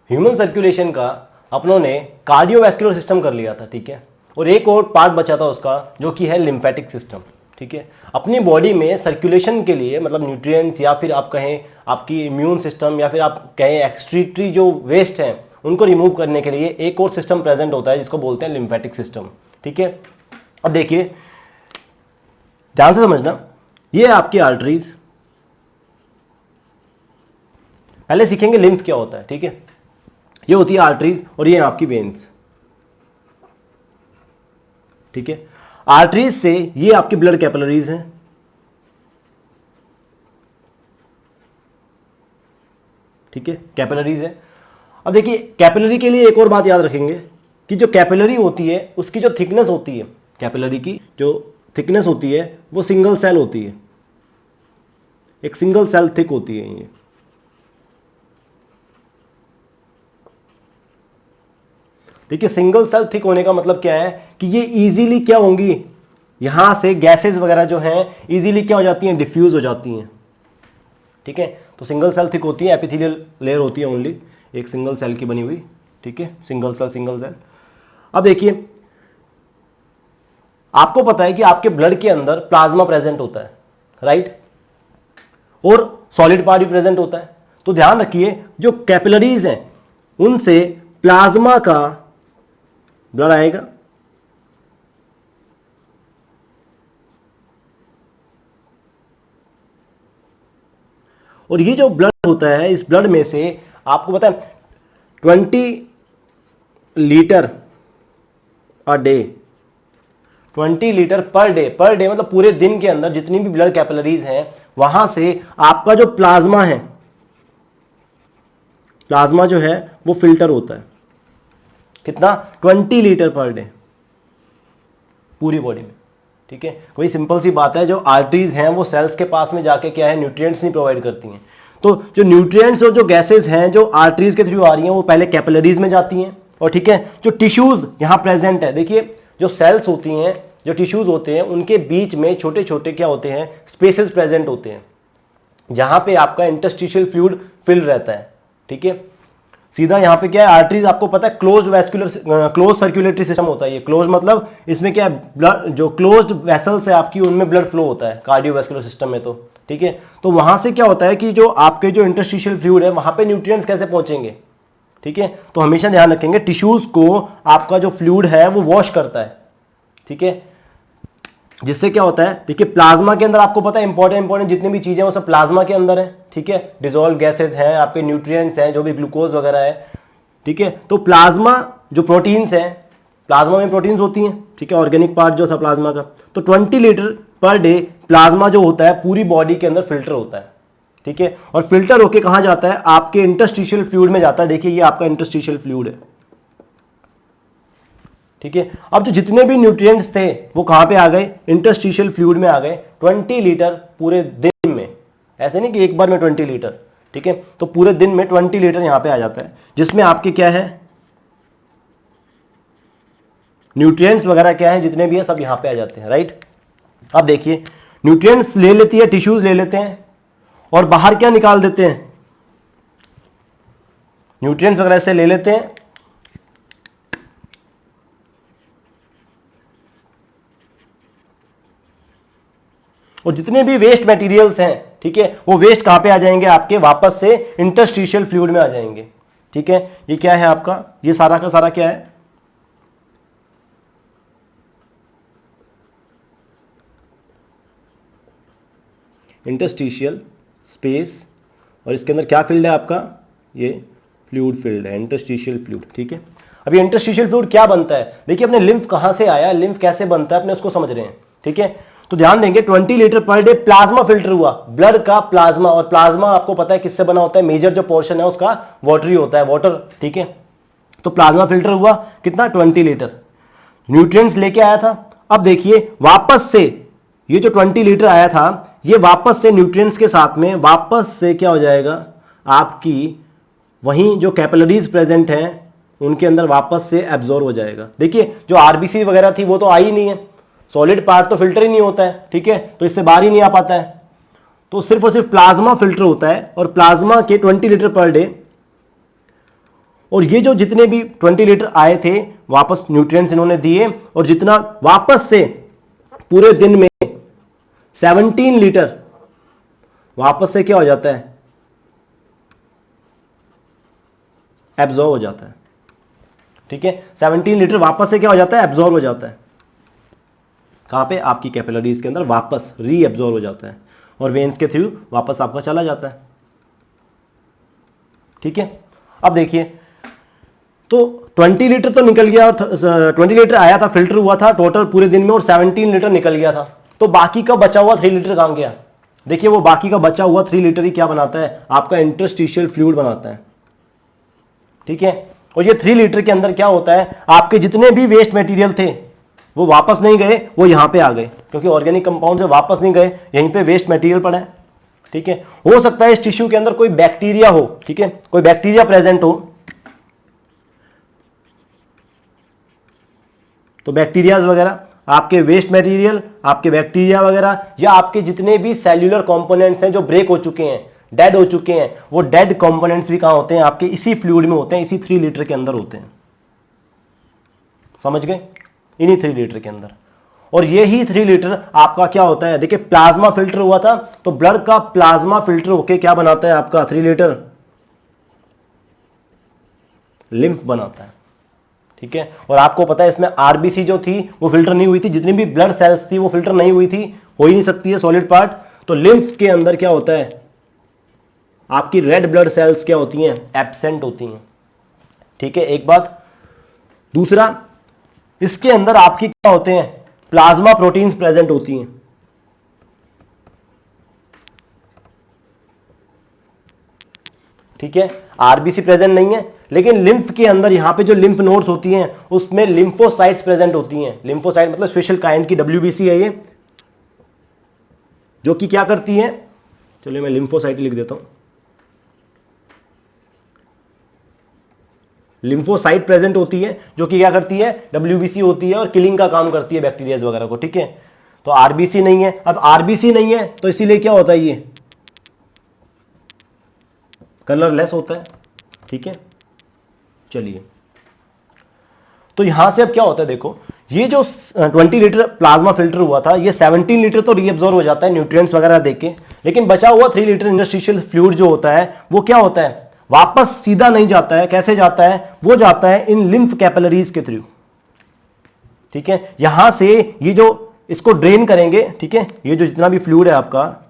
Human circulation का अपनों ने कार्डियोवैस्कुलर सिस्टम कर लिया था, ठीक है, और एक और पार्ट बचा था उसका जो कि है लिम्फेटिक सिस्टम, ठीक है। अपनी बॉडी में सर्कुलेशन के लिए मतलब न्यूट्रिएंट्स या फिर आप कहें आपकी इम्यून सिस्टम या फिर आप कहें एक्सक्रीटरी जो वेस्ट हैं उनको रिमूव करने के लिए एक और सिस्टम प्रेजेंट होता है जिसको बोलते हैं लिम्फेटिक सिस्टम, ठीक है। अब देखिए ध्यान से समझना, ये आपकी आर्टरीज, पहले सीखेंगे लिम्फ क्या होता है, ठीक है। ये होती है आर्टरीज और ये आपकी वेन्स, ठीक है। आर्टरीज से ये आपकी ब्लड कैपिलरीज हैं, ठीक है, कैपिलरीज है। अब देखिए कैपिलरी के लिए एक और बात याद रखेंगे कि जो कैपिलरी होती है उसकी जो थिकनेस होती है, कैपिलरी की जो थिकनेस होती है वो सिंगल सेल होती है, एक सिंगल सेल थिक होती है ये। देखिए सिंगल सेल थिक होने का मतलब क्या है कि ये इजीली क्या होंगी, यहां से गैसेस वगैरह जो हैं इजीली क्या हो जाती हैं, डिफ्यूज हो जाती हैं, ठीक है। तो सिंगल सेल थिक होती है, एपिथेलियल लेयर होती है ओनली, एक सिंगल सेल की बनी हुई, ठीक है, सिंगल सेल। अब देखिए आपको पता है कि आपके ब्लड के अंदर प्लाज्मा प्रेजेंट होता है, राइट, और सॉलिड पार्ट भी प्रेजेंट होता है। तो ध्यान रखिए जो कैपिलरीज हैं उनसे प्लाज्मा का ब्लड आएगा, और ये जो ब्लड होता है इस ब्लड में से आपको पता है 20 litre a day, 20 litre per day मतलब पूरे दिन के अंदर जितनी भी ब्लड कैपिलरीज हैं वहां से आपका जो प्लाज्मा है, प्लाज्मा जो है वो फिल्टर होता है, कितना, 20 लीटर पर डे पूरी बॉडी में, ठीक है। कोई सिंपल सी बात है, जो आर्टरीज हैं वो सेल्स के पास में जाके क्या है, न्यूट्रिएंट्स नहीं प्रोवाइड करती हैं। तो जो न्यूट्रिएंट्स और जो गैसेस हैं जो आर्टरीज के थ्रू आ रही हैं वो पहले कैपिलरीज में जाती हैं, और ठीक है जो टिश्यूज यहां प्रेजेंट है, देखिए जो सेल्स होती हैं, जो टिश्यूज होते हैं उनके बीच में छोटे छोटे क्या होते हैं, स्पेसेस प्रेजेंट होते हैं जहां पे आपका इंटरस्टिशियल फ्लूइड फिल रहता है, ठीक है। सीधा यहाँ पे क्या है, आर्टरीज आपको पता है closed vascular close circulatory system होता है। ये क्लोज मतलब इसमें क्या है, ब्लड जो क्लोज्ड वेसल्स है आपकी उनमें ब्लड फ्लो होता है कार्डियोवैस्कुलर सिस्टम में, तो ठीक है। तो वहां से क्या होता है कि जो आपके जो इंटरस्टिशियल फ्लूइड है वहां पे न्यूट्रिएंट्स कैसे पहुंचेंगे, ठीक है। तो हमेशा ध्यान रखेंगे टिश्यूज को आपका जो फ्लूइड है वो वॉश करता है, ठीक है। जिससे क्या होता है, देखिए प्लाज्मा के अंदर आपको पता है इंपॉर्टेंट जितनी भी चीजें वो सब प्लाज्मा के अंदर है, ठीक है। डिसॉल्व गैसेस हैं, आपके न्यूट्रिएंट्स हैं, जो भी ग्लूकोज वगैरह है, ठीक है। तो प्लाज्मा जो प्रोटीन्स हैं, प्लाज्मा में प्रोटीन्स होती हैं, ठीक है, ऑर्गेनिक पार्ट जो था प्लाज्मा का। तो 20 लीटर पर डे प्लाज्मा जो होता है पूरी बॉडी के अंदर फिल्टर होता है, ठीक है। और फिल्टर होके कहां जाता है, आपके इंटरस्टिशियल फ्लूइड में जाता है। देखिए ये आपका इंटरस्टिशियल फ्लूइड है, ठीक है। अब जो जितने भी न्यूट्रिएंट्स थे वो कहां पे आ गए, इंटरस्टिशियल फ्लूइड में आ गए। 20 लीटर पूरे दिन में, ऐसे नहीं कि एक बार में 20 लीटर, ठीक है। तो पूरे दिन में 20 लीटर यहां पे आ जाता है, जिसमें आपके क्या है, न्यूट्रिएंट्स वगैरह क्या है जितने भी है सब यहां पे आ जाते हैं, राइट। अब देखिए न्यूट्रिएंट्स ले लेती है, टिश्यूज ले लेते हैं और बाहर क्या निकाल देते हैं, न्यूट्रिएंट्स वगैरह से ले लेते हैं और जितने भी वेस्ट मटेरियल्स हैं, ठीक है, वो वेस्ट कहां पे आ जाएंगे, आपके वापस से इंटरस्टिशियल फ्लूइड में आ जाएंगे, ठीक है। ये क्या है आपका, ये सारा का सारा क्या है, इंटरस्टिशियल स्पेस, और इसके अंदर क्या फील्ड है आपका, ये फ्लूइड फील्ड है, इंटरस्टिशियल फ्लूइड, ठीक है। अब ये इंटरस्टिशियल फ्लूइड क्या बनता है, देखिए अपने लिम्फ कहां से आया, लिम्फ कैसे बनता है अपने उसको समझ रहे हैं, ठीक है। तो ध्यान देंगे 20 litre per day plasma filter हुआ, ब्लड का प्लाज्मा, और प्लाज्मा आपको पता है किससे बना होता है, मेजर जो पोर्शन है उसका वाटरी होता है, वाटर, ठीक है। तो प्लाज्मा फिल्टर हुआ कितना, 20 लीटर, न्यूट्रिएंट्स लेके आया था। अब देखिए वापस से ये जो 20 लीटर आया था ये वापस से न्यूट्रिएंट्स के साथ में वापस से क्या हो जाएगा, आपकी वहीं जो कैपिलरीज प्रेजेंट हैं उनके अंदर वापस से एब्जॉर्ब हो जाएगा। देखिए जो आरबीसी वगैरह थी वो तो आई नहीं है, सॉलिड पार्ट तो फिल्टर ही नहीं होता है, ठीक है, तो इससे बाहर ही नहीं आ पाता है। तो सिर्फ और सिर्फ प्लाज्मा फिल्टर होता है, और प्लाज्मा के 20 लीटर पर डे और ये जो जितने भी 20 लीटर आए थे वापस न्यूट्रिएंट्स इन्होंने दिए, और जितना वापस से पूरे दिन में 17 लीटर वापस से क्या हो जाता है, एब्जॉर्ब हो जाता है। ठीक है, 17 लीटर वापस से क्या हो जाता है, एब्जॉर्ब हो जाता है। कहां पे, आपकी कैपिलरीज के अंदर वापस री एब्जॉर्ब हो जाता है और वेन्स के थ्रू वापस आपका चला जाता है। ठीक है, अब देखिए, तो 20 लीटर तो निकल गया, 20 लीटर आया था, फिल्टर हुआ था टोटल पूरे दिन में, और 17 लीटर निकल गया था। तो बाकी का बचा हुआ 3 लीटर कहां गया? देखिए, वो बाकी का बचा हुआ 3 लीटर ही क्या बनाता है, आपका इंटरस्टिशियल फ्लूइड बनाता है। ठीक है, और ये 3 लीटर के अंदर क्या होता है, आपके जितने भी वेस्ट मटेरियल थे वो वापस नहीं गए, वो यहां पे आ गए, क्योंकि ऑर्गेनिक कंपाउंड से वापस नहीं गए, यहीं पे वेस्ट मटेरियल पड़ा है। ठीक है, हो सकता है इस टिश्यू के अंदर कोई बैक्टीरिया हो, ठीक है, कोई बैक्टीरिया प्रेजेंट हो, तो बैक्टीरियाज वगैरह, आपके वेस्ट मटेरियल, आपके बैक्टीरिया वगैरह, या आपके जितने भी सेल्यूलर कंपोनेंट्स हैं जो ब्रेक हो चुके हैं, डेड हो चुके हैं, वो डेड कंपोनेंट्स भी कहां होते हैं, आपके इसी फ्लूइड में होते हैं, इसी 3 लीटर के अंदर होते हैं। समझ गए, इन्हीं 3 लीटर के अंदर। और यही 3 लीटर आपका क्या होता है, देखिए प्लाज्मा फिल्टर हुआ था, तो ब्लड का प्लाज्मा फिल्टर होके क्या बनाता है आपका 3 लीटर, लिम्फ बनाता है। ठीक है, और आपको पता है इसमें आरबीसी जो थी वो फिल्टर नहीं हुई थी, जितनी भी ब्लड सेल्स थी वो फिल्टर नहीं हुई थी, हो ही नहीं सकती है सॉलिड पार्ट। तो लिम्फ के अंदर क्या होता है, आपकी रेड ब्लड सेल्स क्या होती हैं, एब्सेंट होती हैं। ठीक है, एक बात। दूसरा, इसके अंदर आपकी क्या होते हैं, प्लाज्मा प्रोटीन्स प्रेजेंट होती हैं। ठीक है, आरबीसी प्रेजेंट नहीं है, लेकिन लिम्फ के अंदर यहां पे जो लिम्फ नोड्स होती हैं उसमें लिम्फोसाइट्स प्रेजेंट होती हैं। लिम्फोसाइट मतलब स्पेशल काइंड की डब्ल्यूबीसी है ये, जो कि क्या करती है, चलिए मैं लिम्फोसाइट लिख देता हूं। लिम्फोसाइट प्रेजेंट होती है जो कि क्या करती है, डब्ल्यूबीसी होती है और किलिंग का काम करती है बैक्टीरिया वगैरह को। ठीक है, तो आरबीसी नहीं है। अब आरबीसी नहीं है तो इसीलिए क्या होता है, ये कलरलेस होता है। ठीक है, चलिए, तो यहां से अब क्या होता है, देखो ये जो 20 लीटर प्लाज्मा फिल्टर हुआ था, ये 17 लीटर तो रीअब्सॉर्ब हो जाता है न्यूट्रिएंट्स वगैरह देके, लेकिन बचा हुआ 3 लीटर इंटरस्टिशियल फ्लूइड जो होता है वो क्या होता है, वापस सीधा नहीं जाता है। कैसे जाता है, वो जाता है इन लिम्फ कैपिलरीज के थ्रू। ठीक है, यहां से ये जो इसको ड्रेन करेंगे, ठीक है, ये जो जितना भी फ्लूइड है आपका,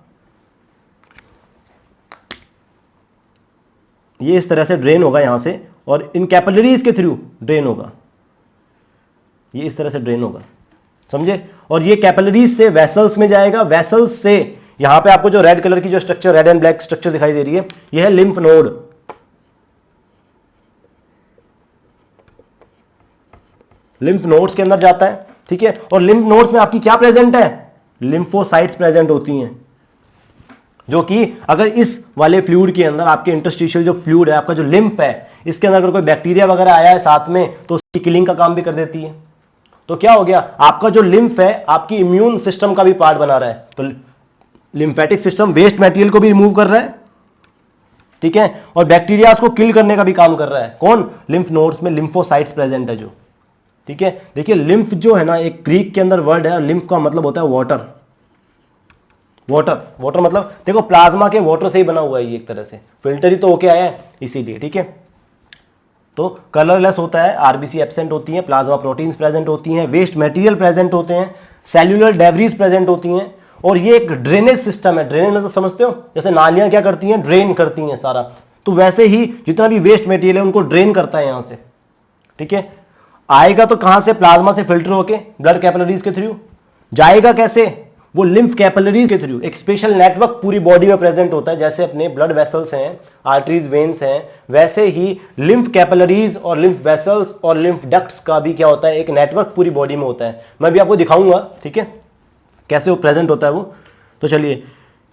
ये इस तरह से ड्रेन होगा यहां से, और इन कैपिलरीज के थ्रू ड्रेन होगा, ये इस तरह से ड्रेन होगा, समझे। और ये कैपिलरीज से वेसल्स में जाएगा, वेसल्स से यहां पे आपको जो रेड कलर की जो structure, red and black structure दिखाई दे रही है, ये है लिम्फ नोड। लिम्फ नोड्स के अंदर जाता है। ठीक है, और लिम्फ नोड्स में आपकी क्या प्रेजेंट है, लिम्फोसाइट्स प्रेजेंट होती हैं, जो कि अगर इस वाले फ्लूइड के अंदर आपके इंटरस्टिशियल जो फ्लूइड है, आपका जो लिम्फ है, इसके अंदर अगर कोई बैक्टीरिया वगैरह आया है साथ में, तो उसकी किलिंग का काम भी कर देती है। तो क्या हो गया, आपका जो लिम्फ है आपकी इम्यून सिस्टम का भी पार्ट बना रहा है। तो लिम्फेटिक सिस्टम वेस्ट मटेरियल को भी रिमूव कर रहा है, ठीक है, और बैक्टीरिया को किल करने का भी काम कर रहा है। कौन, लिम्फ नोड्स में लिम्फोसाइट्स प्रेजेंट है जो। ठीक है, देखिए लिम्फ जो है ना, एक ग्रीक के अंदर वर्ड है, लिम्फ का मतलब होता है वाटर। वाटर, वाटर मतलब देखो प्लाज्मा के वाटर से ही बना हुआ है ये, एक तरह से फिल्टर ही तो होके आया है इसीलिए। ठीक है, तो कलरलेस होता है, आरबीसी एब्सेंट होती है, प्लाज्मा प्रोटीन्स प्रेजेंट होती हैं, वेस्ट मटेरियल प्रेजेंट होते हैं, सेल्यूलर डेब्रीज प्रेजेंट होती हैं, और ये एक ड्रेनेज सिस्टम है। ड्रेनेज मतलब समझते हो, जैसे नालियां क्या करती हैं, ड्रेन करती हैं सारा, तो वैसे ही जितना भी वेस्ट मटेरियल है उनको ड्रेन करता है यहां से। ठीक है, आएगा तो कहां से, प्लाज्मा से फिल्टर होके ब्लड कैपिलरीज के थ्रू जाएगा। कैसे, वो लिम्फ कैपिलरीज के थ्रू। एक स्पेशल नेटवर्क पूरी बॉडी में प्रेजेंट होता है, जैसे अपने ब्लड वेसल्स हैं, आर्टरीज, वेन्स हैं, वैसे ही लिम्फ कैपिलरीज और लिम्फ वेसल्स और लिम्फ डक्ट्स का भी क्या होता है, एक नेटवर्क पूरी बॉडी में होता है। मैं भी आपको दिखाऊंगा, ठीक है, कैसे वो प्रेजेंट होता है वो। तो चलिए,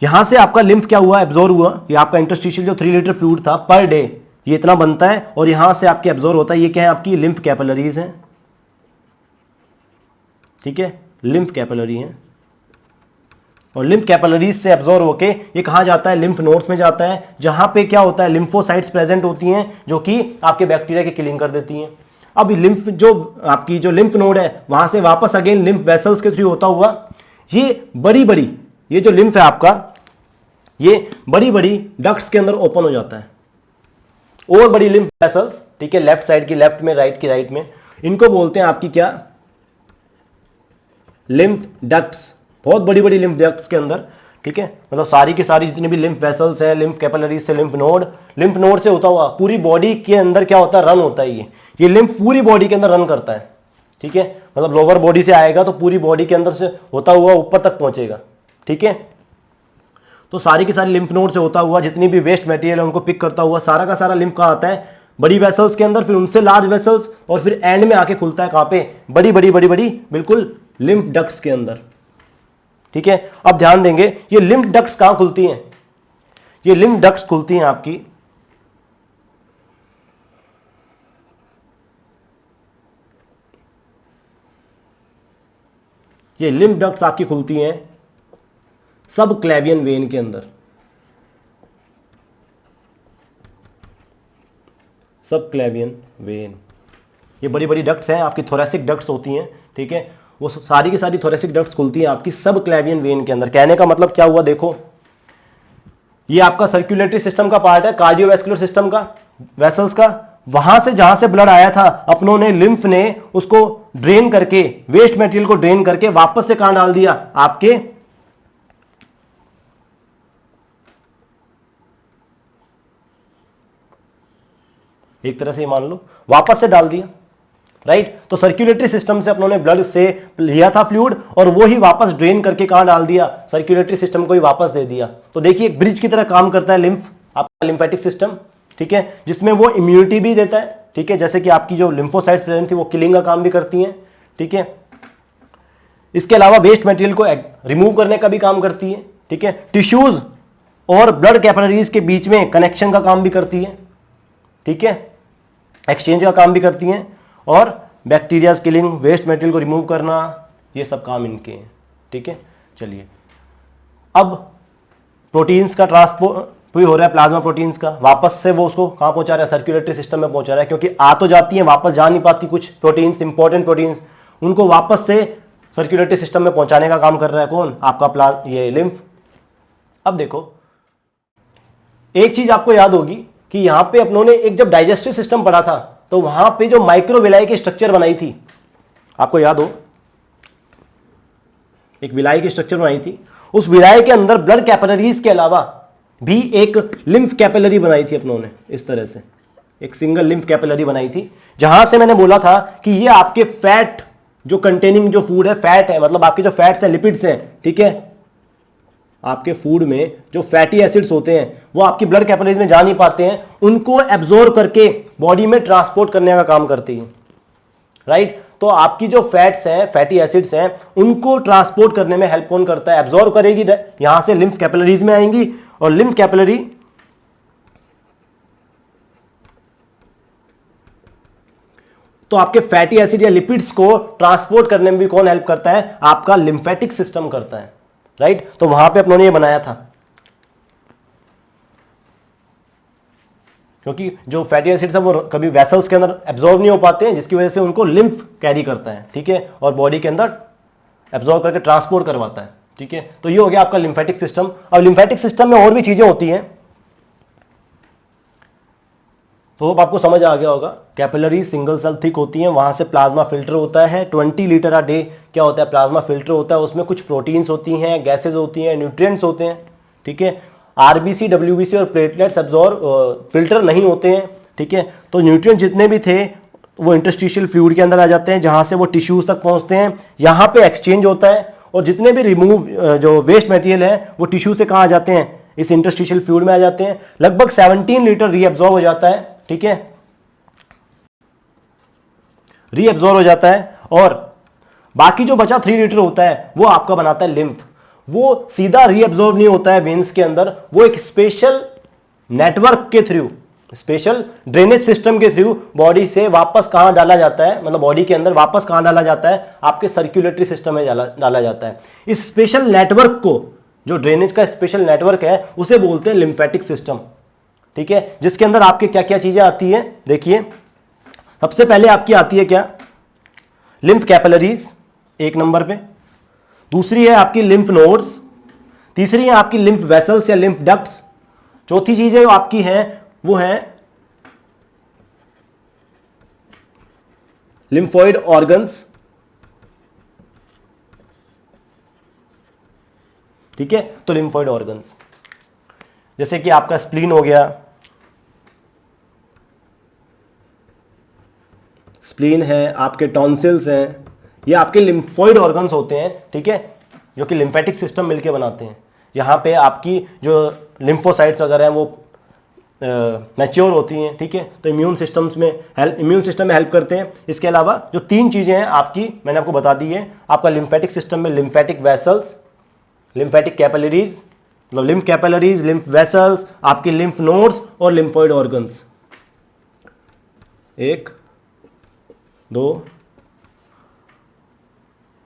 यहां से आपका लिम्फ क्या हुआ, एब्जॉर्ब हुआ, ये आपका इंटरस्टिशियल जो 3 लीटर फ्लूइड था पर डे, ये इतना बनता है, और यहां से आपके एब्जॉर्ब होता है। ये क्या है, आपकी लिम्फ कैपिलरीज है। ठीक है, लिम्फ कैपिलरी है, और लिम्फ कैपिलरीज से एब्जॉर्ब होके ये कहाँ जाता है, लिम्फ नोड्स में जाता है, जहां पे क्या होता है, लिम्फोसाइट्स प्रेजेंट होती हैं जो कि आपके बैक्टीरिया की किलिंग कर देती हैं। अब लिम्फ जो आपकी जो लिम्फ नोड है वहां से वापस अगेन लिम्फ वेसल्स के थ्रू होता हुआ ये बड़ी बड़ी, ये जो लिम्फ है आपका, ये बड़ी बड़ी डक्ट्स के अंदर ओपन हो जाता है, और बड़ी लिम्फ वेसल्स, ठीक है, लेफ्ट साइड की लेफ्ट में, राइट की राइट में, इनको बोलते हैं आपकी क्या, लिम्फ डक्ट्स। बहुत बड़ी बड़ी लिम्फ डक्ट्स के अंदर, ठीक है, मतलब सारी की सारी जितनी भी लिम्फ वेसल्स है, लिम्फ कैपिलरीज से लिम्फ नोड से होता हुआ पूरी बॉडी के अंदर क्या होता है, रन होता है। ये लिम्फ पूरी बॉडी के अंदर रन करता है, ठीक है, मतलब लोअर बॉडी से आएगा तो पूरी बॉडी के अंदर से होता हुआ ऊपर तक पहुंचेगा, ठीक है। तो सारी की सारी लिम्फ नोड से होता हुआ जितनी भी वेस्ट मटेरियल है उनको पिक करता हुआ सारा का सारा लिम्फ कहाँ आता है, बड़ी वेसल्स के अंदर, फिर उनसे लार्ज वेसल्स, और फिर एंड में आके खुलता है कहाँ पे, बड़ी बड़ी बड़ी बड़ी बिल्कुल लिम्फ डक्ट्स के अंदर, ठीक है। अब ध्यान देंगे ये लिम्फ डक्ट्स कहां खुलती हैं, ये लिम्फ डक्ट्स खुलती हैं आपकी ये लिम्फ डक्ट्स आपकी खुलती हैं सब क्लेवियन वेन के अंदर, सब क्लेवियन वेन। ये बड़ी बड़ी डक्ट्स हैं आपकी, थोरेसिक डक्ट्स होती हैं, ठीक है, वो सारी की सारी थोरेसिक डक्ट्स खुलती हैं आपकी सब क्लेवियन वेन के अंदर। कहने का मतलब क्या हुआ, देखो ये आपका सर्कुलेटरी सिस्टम का पार्ट है, कार्डियोवैस्कुलर सिस्टम का, वेसल्स का, वहां से जहां से ब्लड आया था अपनों ने, लिम्फ ने उसको ड्रेन करके, वेस्ट मटेरियल को ड्रेन करके वापस से कहां डाल दिया, आपके एक तरह से मान लो वापस से डाल दिया, राइट। तो सर्कुलेटरी सिस्टम से अपनों ने ब्लड से लिया था फ्लूइड और वो ही वापस ड्रेन करके कहां डाल दिया, सर्कुलेटरी सिस्टम को ही वापस दे दिया। तो देखिए एक ब्रिज की तरह काम करता है लिम्फ, आपका लिम्फेटिक सिस्टम, ठीक है, जिसमें वो इम्यूनिटी भी देता है, ठीक है, जैसे कि आपकी जो लिम्फोसाइट्स प्रेजेंट थी वो किलिंग का काम भी करती हैं, ठीक है। इसके अलावा वेस्ट मटेरियल को रिमूव करने का भी काम करती है, ठीक है, टिश्यूज और ब्लड कैपिलरीज के बीच में कनेक्शन का काम भी करती है, ठीक है, एक्सचेंज का काम भी करती हैं, और बैक्टीरिया किलिंग, वेस्ट मटेरियल को रिमूव करना, ये सब काम इनके हैं, ठीक है। चलिए अब प्रोटीन्स का ट्रांसपोर्ट भी हो रहा है, प्लाज्मा प्रोटीन्स का, वापस से वो उसको कहां पहुंचा रहा है, सर्कुलेटरी सिस्टम में पहुंचा रहा है, क्योंकि आ तो जाती हैं वापस जा नहीं पाती कुछ प्रोटीन्स, इंपॉर्टेंट प्रोटीन्स, उनको वापस से सर्कुलेटरी सिस्टम में पहुंचाने का काम कर रहा है कौन, आपका ये लिम्फ। अब देखो एक चीज आपको याद होगी कि यहां पे अपनों ने एक जब डाइजेस्टिव सिस्टम पढ़ा था तो वहां पे जो माइक्रोविलाई की स्ट्रक्चर बनाई थी, आपको याद हो, एक विलाई की स्ट्रक्चर बनाई थी, उस विलाई के अंदर ब्लड कैपिलरीज के अलावा भी एक लिम्फ कैपिलरी बनाई थी अपनों ने, इस तरह से एक सिंगल लिम्फ कैपिलरी बनाई थी, जहां से मैंने बोला था कि ये आपके फैट जो कंटेनिंग जो फूड है, फैट है, मतलब आपके जो फैट्स हैं, लिपिड्स हैं, ठीक है, आपके फूड में जो फैटी एसिड्स होते हैं वो आपकी ब्लड कैपिलरीज में जा नहीं पाते हैं, उनको एब्जॉर्ब करके बॉडी में ट्रांसपोर्ट करने का काम करती है, राइट। तो आपकी जो फैट्स हैं, फैटी एसिड्स हैं, उनको ट्रांसपोर्ट करने में हेल्प कौन करता है, एब्जॉर्ब करेगी, यहां से लिम्फ कैपिलरीज में आएंगी, और लिम्फ कैपिलरी तो आपके फैटी एसिड या लिपिड्स को ट्रांसपोर्ट करने में भी कौन हेल्प करता है, आपका लिम्फेटिक सिस्टम करता है, राइट। तो वहां पे अपनों ने ये बनाया था, क्योंकि जो फैटी एसिड्स है वो कभी वेसल्स के अंदर एब्जॉर्ब नहीं हो पाते हैं, जिसकी वजह से उनको लिम्फ कैरी करता है, ठीक है, और बॉडी के अंदर एब्जॉर्ब करके ट्रांसपोर्ट करवाता है, ठीक है। तो ये हो गया आपका लिम्फेटिक सिस्टम। अब लिम्फेटिक सिस्टम में और भी चीजें होती हैं, तो आपको समझ आ गया होगा, कैपिलरी सिंगल सेल थिक होती हैं, वहां से प्लाज्मा फिल्टर होता है, 20 लीटर अ डे क्या होता है, प्लाज्मा फिल्टर होता है, उसमें कुछ प्रोटीन्स होती हैं, गैसेज होती हैं, न्यूट्रिएंट्स होते हैं, ठीक है। आरबीसी, डब्ल्यूबीसी और प्लेटलेट्स एब्जॉर्ब फिल्टर नहीं होते हैं, ठीक है। तो न्यूट्रिएंट जितने भी थे वो इंटरस्टिशियल फ्लूइड के अंदर आ जाते हैं, जहां से वो टिश्यूज तक पहुंचते हैं, यहां पे एक्सचेंज होता है, और जितने भी रिमूव जो वेस्ट मटेरियल है वो टिश्यू से कहां आ जाते हैं, इस इंटरस्टिशियल फ्लूइड में आ जाते हैं। लगभग 17 लीटर रीएब्जॉर्ब हो जाता है, ठीक है, रीएब्जॉर्ब हो जाता है, और बाकी जो बचा 3 लीटर होता है वो आपका बनाता है लिम्फ। वो सीधा रीएब्जॉर्ब नहीं होता है वेन्स के अंदर, वो एक स्पेशल नेटवर्क के थ्रू, स्पेशल ड्रेनेज सिस्टम के थ्रू बॉडी से वापस कहां डाला जाता है, मतलब बॉडी के अंदर वापस कहां डाला जाता है, आपके सर्कुलेटरी सिस्टम में डाला जाता है। इस स्पेशल नेटवर्क को जो ड्रेनेज का स्पेशल नेटवर्क है उसे बोलते हैं लिम्फेटिक सिस्टम, ठीक है, जिसके अंदर आपके क्या क्या चीजें आती है। देखिए सबसे पहले आपकी आती है क्या, लिम्फ कैपिलरीज एक नंबर पे, दूसरी है आपकी लिम्फ नोड्स, तीसरी है आपकी लिम्फ वेसल्स या लिम्फ डक्ट्स, चौथी चीज है जो आपकी है वो है लिम्फोइड ऑर्गन्स, ठीक है। तो लिम्फोइड ऑर्गन्स जैसे कि आपका स्प्लीन हो गया, स्प्लीन है, आपके टॉन्सिल्स हैं, ये आपके लिम्फोइड ऑर्गन्स होते हैं, ठीक है, जो कि लिम्फेटिक सिस्टम मिलके बनाते हैं। यहाँ पे आपकी जो लिम्फोसाइट्स वगैरह हैं वो मैच्योर होती हैं, ठीक है, तो इम्यून सिस्टम में हेल्प करते हैं। इसके अलावा जो तीन चीज़ें हैं आपकी मैंने आपको बता दी है, आपका लिम्फेटिक सिस्टम में लिम्फेटिक वेसल्स, लिम्फेटिक कैपिलरीज, मतलब लिम्फ कैपिलरीज, लिम्फ वेसल्स, आपकी लिम्फ नोड्स और लिम्फोइड ऑर्गन्स, 1 2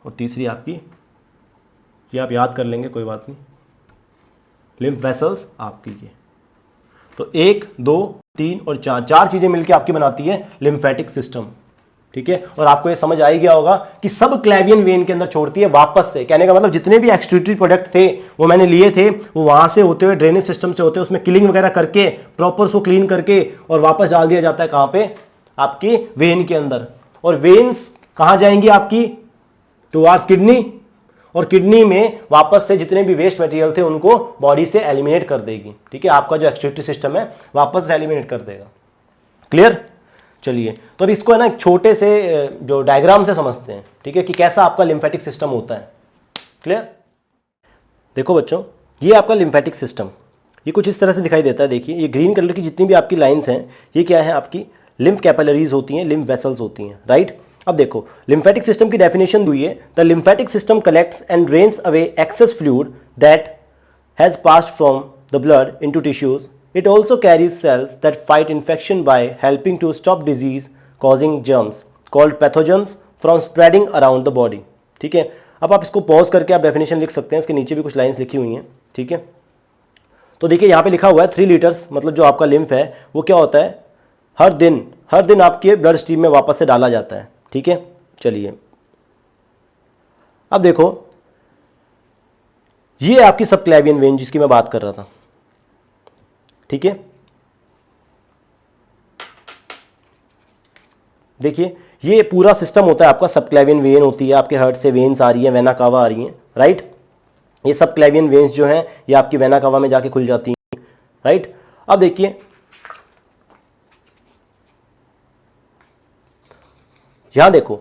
और तीसरी आपकी, ये आप याद कर लेंगे कोई बात नहीं, लिम्फ वेसल्स आपकी ये। तो 1 2 3 और 4 चार चीजें मिलकर आपकी बनाती है लिम्फेटिक सिस्टम, ठीक है। और आपको ये समझ आ ही गया होगा कि सब क्लेवियन वेन के अंदर छोड़ती है वापस से, कहने का मतलब जितने भी एक्सक्रीटरी प्रोडक्ट थे वो मैंने लिए थे, वो वहां से होते हुए ड्रेनेज सिस्टम से होते हुए उसमें किलिंग वगैरह करके प्रॉपर उसको क्लीन करके और वापस डाल दिया जाता है कहां पे, आपकी वेन के अंदर। और वेन्स कहां जाएंगी आपकी, टुवार्ड्स किडनी, और किडनी में वापस से जितने भी वेस्ट मटेरियल थे उनको बॉडी से एलिमिनेट कर देगी, ठीक है, आपका जो एक्सक्रीटरी सिस्टम है वापस से एलिमिनेट कर देगा। क्लियर? चलिए तो अब इसको है ना एक छोटे से जो डायग्राम से समझते हैं, ठीक है, कि कैसा आपका लिम्फेटिक सिस्टम होता है। क्लियर? देखो बच्चों, ये आपका लिम्फेटिक सिस्टम ये कुछ इस तरह से दिखाई देता है। देखिए ये ग्रीन कलर की जितनी भी आपकी लाइंस हैं ये क्या है, आपकी लिम्फ कैपिलरीज होती हैं, लिम्फ वेसल्स होती हैं, राइट। अब देखो लिम्फेटिक सिस्टम की डेफिनेशन दी है, the lymphatic system collects and drains away access fluid that has passed from the blood into tissues. It also carries cells that fight infection by helping to stop disease causing germs called pathogens from spreading around the body. ठीक है, अब आप इसको pause करके आप definition लिख सकते हैं, इसके नीचे भी कुछ लाइंस लिखी हुई हैं, ठीक है। तो देखिए यहाँ पे लिखा हुआ है 3 लीटर्स, मतलब जो आपका लिम्फ है वो क्या होता है, हर दिन आपके ब्लड स्ट्रीम में वापस से डाला जाता है, ठीक है। चलिए अब देखो ये आपकी सबक्लेवियन वेन जिसकी मैं बात कर रहा था, ठीक है। देखिए ये पूरा सिस्टम होता है आपका, सबक्लेवियन वेन होती है, आपके हार्ट से वेन्स आ रही हैं, वेना कावा आ रही हैं, राइट। ये सबक्लेवियन वेन्स जो हैं ये आपकी वेना कावा में जाके खुल जाती हैं, राइट। अब देखिए यहां देखो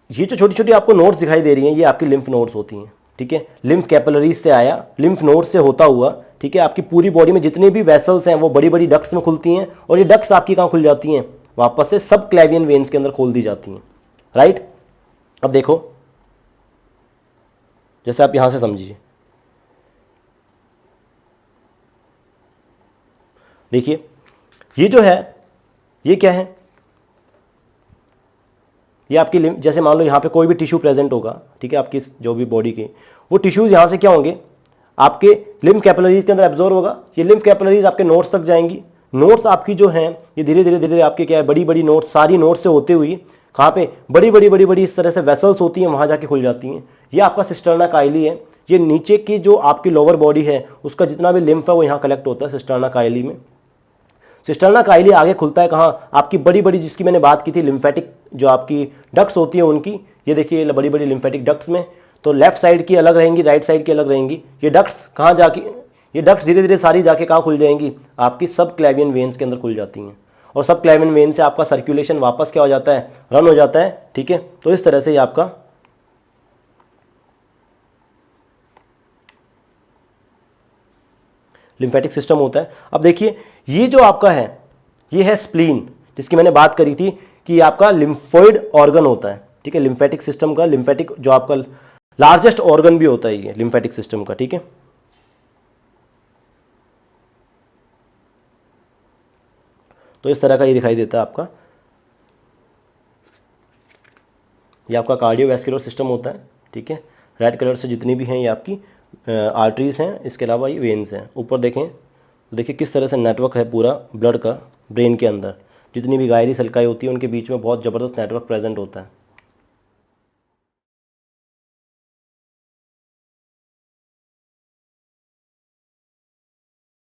ये जो छोटी छोटी आपको नोड्स दिखाई दे रही हैं ये आपकी लिम्फ नोड्स होती हैं, ठीक है। लिम्फ कैपिलरीज से आया, लिम्फ नोड से होता हुआ, ठीक है, आपकी पूरी बॉडी में जितने भी वेसल्स हैं वो बड़ी बड़ी डक्ट्स में खुलती हैं, और ये डक्ट्स आपकी कहां खुल जाती हैं, वापस से सबक्लेवियन वेन्स के अंदर खोल दी जाती हैं, राइट। अब देखो जैसे आप यहां से समझिए, देखिए ये जो है ये क्या है, ये आपकी लिम्फ, जैसे मान लो यहाँ पे कोई भी टिश्यू प्रेजेंट होगा, ठीक है, आपकी जो भी बॉडी के, वो टिश्यूज यहाँ से क्या होंगे, आपके लिम्फ कैपिलरीज के अंदर एब्जॉर्ब होगा, ये लिम्फ कैपिलरीज आपके नोड्स तक जाएंगी, नोड्स आपकी जो हैं ये धीरे धीरे आपके क्या है, बड़ी बड़ी नोड्स, सारी नोड्स से होते हुई कहाँ पे, बड़ी इस तरह से वेसल्स होती हैं, वहाँ जाके खुल जाती हैं। ये आपका सिस्टर्ना काइली है, ये नीचे की जो आपकी लोअर बॉडी है उसका जितना भी लिम्फ है वो यहाँ कलेक्ट होता है सिस्टर्ना काइली में। सिस्टर्ना काइली आगे खुलता है कहाँ, आपकी बड़ी बड़ी जिसकी मैंने बात की थी लिम्फेटिक जो आपकी डक्ट्स होती है उनकी, ये देखिए बड़ी बड़ी लिम्फेटिक डक्ट्स में, तो लेफ्ट साइड की अलग रहेंगी, राइट साइड की अलग रहेंगी। ये डक्ट्स कहाँ जाके, ये डक्ट्स धीरे धीरे सारी जाके कहाँ खुल जाएंगी, आपकी सबक्लेवियन वेन्स के अंदर खुल जाती हैं, और सबक्लेवियन वेन से आपका सर्कुलेशन वापस क्या हो जाता है, रन हो जाता है, ठीक है। तो इस तरह से ये आपका लिम्फेटिक सिस्टम होता है। अब देखिए ये जो आपका है ये है स्प्लीन, जिसकी मैंने बात करी थी कि आपका लिम्फोइड ऑर्गन होता है, ठीक है, लिम्फेटिक सिस्टम का, लिम्फेटिक जो आपका लार्जेस्ट ऑर्गन भी होता है ये लिम्फेटिक सिस्टम का, ठीक है। तो इस तरह का ये दिखाई देता है आपका, ये आपका कार्डियोवैस्कुलर सिस्टम होता है, ठीक है। रेड कलर से जितनी भी हैं ये आपकी आर्टरीज हैं, इसके अलावा ये वेन्स हैं। ऊपर देखें तो देखिए किस तरह से नेटवर्क है पूरा ब्लड का ब्रेन के अंदर। जितनी भी गायरी सल्काई होती है उनके बीच में बहुत ज़बरदस्त नेटवर्क प्रेजेंट होता है।